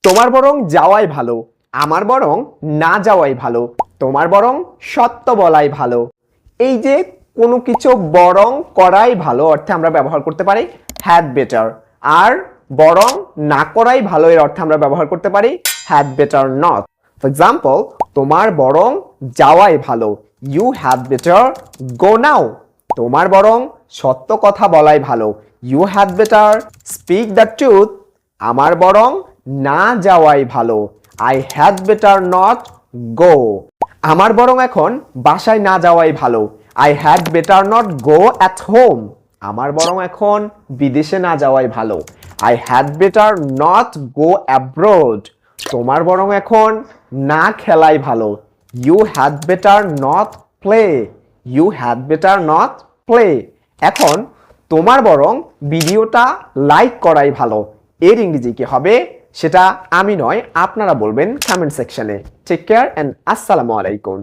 তোমার বরং যাওয়াই ভালো, আমার বরং না যাওয়াই ভালো, তোমার বরং সত্য বলাই ভালো। এই যে কোনো কিছু বরং করাই ভালো অর্থে আমরা ব্যবহার করতে পারি হ্যাড বেটার, আর বরং না করাই ভালো এর অর্থে আমরা ব্যবহার করতে পারি had better not. For example, তোমার বরং যাওয়াই ভালো, you had better go now. তোমার বরং সত্য কথা বলাই ভালো, you had better speak the truth. আমার বরং না যাওয়াই ভালো, I had better not go. আমার বরং এখন বাসায় না যাওয়াই ভালো, I had better not go at home. আমার বরং এখন বিদেশে না যাওয়াই ভালো, I had better not go abroad. তোমার বরং এখন না খেলাই ভালো, you had better not play, you had better not play. এখন তোমার বরং ভিডিওটা লাইক করাই ভালো, এর ইংরেজি কি হবে সেটা আমি নয় আপনারা বলবেন কমেন্ট সেকশনে। টেক কেয়ার এন্ড আসসালামু আলাইকুম।